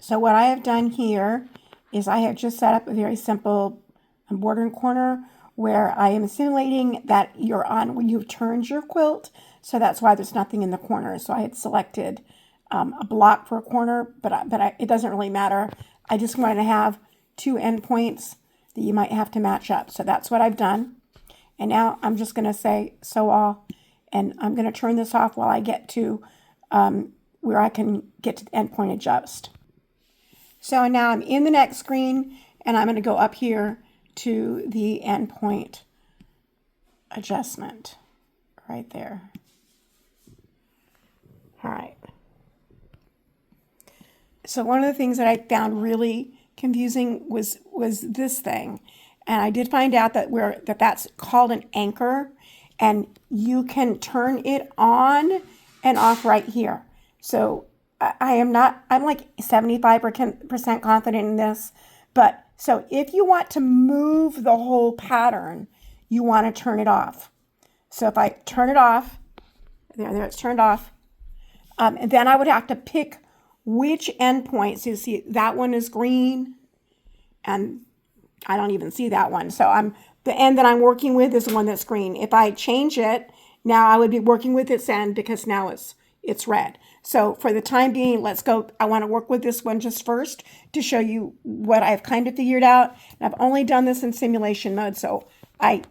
So what I have done here is I have just set up a very simple border and corner where I am simulating that you're on when you've turned your quilt. So that's why there's nothing in the corner. So I had selected a block for a corner, but it doesn't really matter. I just wanted to have two endpoints that you might have to match up. So that's what I've done. And now I'm just going to say sew all, and I'm going to turn this off while I get to where I can get to the endpoint adjust. So now I'm in the next screen, and I'm going to go up here to the endpoint adjustment right there. All right. So one of the things that I found really confusing was this thing. And I did find out that that's called an anchor, and you can turn it on and off right here. So I'm like 75% confident in this, but so if you want to move the whole pattern, you want to turn it off. So if I turn it off, there it's turned off, and then I would have to pick which endpoint. So you see that one is green, and I don't even see that one. So the end that I'm working with is the one that's green. If I change it, now I would be working with its end because now it's red. So for the time being, let's go. I want to work with this one just first to show you what I've kind of figured out. And I've only done this in simulation mode, so I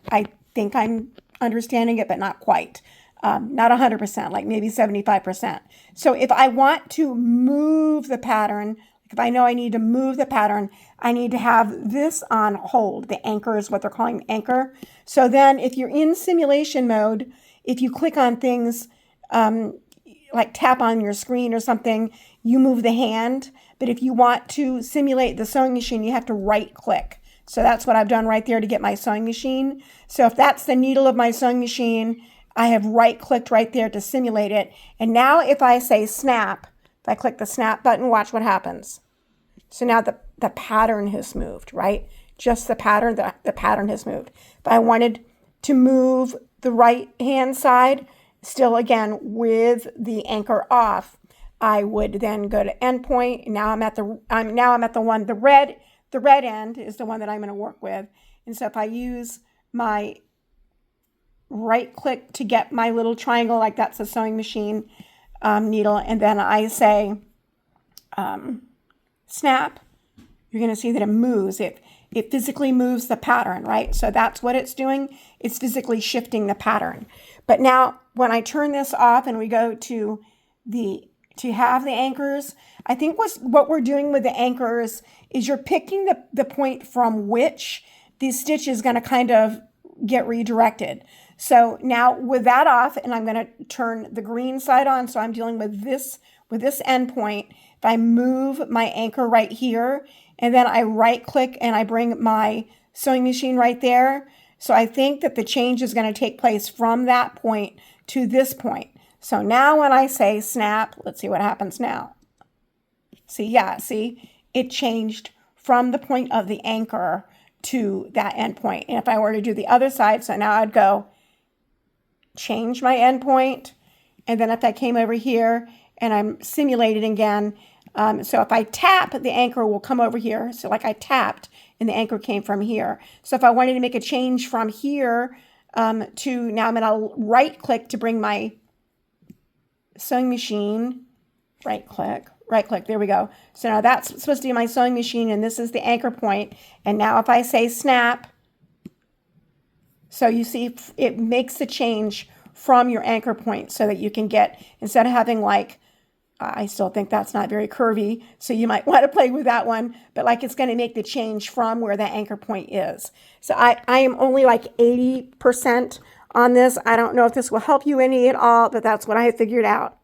think I'm understanding it, but not quite. Not 100%, like maybe 75%. So if I want to move the pattern, if I know I need to move the pattern, I need to have this on hold. The anchor is what they're calling the anchor. So then if you're in simulation mode, if you click on things, like tap on your screen or something, you move the hand. But if you want to simulate the sewing machine, you have to right click. So that's what I've done right there to get my sewing machine. So if that's the needle of my sewing machine, I have right clicked right there to simulate it. And now if I say snap, if I click the snap button, watch what happens. So now the pattern has moved, right? Just the pattern, the pattern has moved. If I wanted to move the right hand side, still again with the anchor off, I would then go to endpoint. Now I'm at the one, the red end is the one that I'm going to work with. And so if I use my right click to get my little triangle, like that's a sewing machine needle, and then I say snap, you're going to see that it moves. It physically moves the pattern, right? So that's what it's doing. It's physically shifting the pattern. But now when I turn this off and we go to have the anchors, I think what we're doing with the anchors is you're picking the point from which the stitch is going to kind of get redirected. So now with that off, and I'm going to turn the green side on, so I'm dealing with this end point. If I move my anchor right here, and then I right click and I bring my sewing machine right there. So I think that the change is going to take place from that point to this point. So now when I say snap, let's see what happens now. See, it changed from the point of the anchor to that end point. And if I were to do the other side, so now I'd go change my end point. And then if I came over here and I'm simulating again, so if I tap, the anchor will come over here. So like I tapped and the anchor came from here. So if I wanted to make a change from here to now, I'm going to right click to bring my sewing machine, right click, there we go. So now that's supposed to be my sewing machine, and this is the anchor point. And now if I say snap, so you see it makes the change from your anchor point so that you can get, instead of having like, I still think that's not very curvy, so you might want to play with that one, but like it's going to make the change from where the anchor point is. So I am only like 80% on this. I don't know if this will help you any at all, but that's what I have figured out.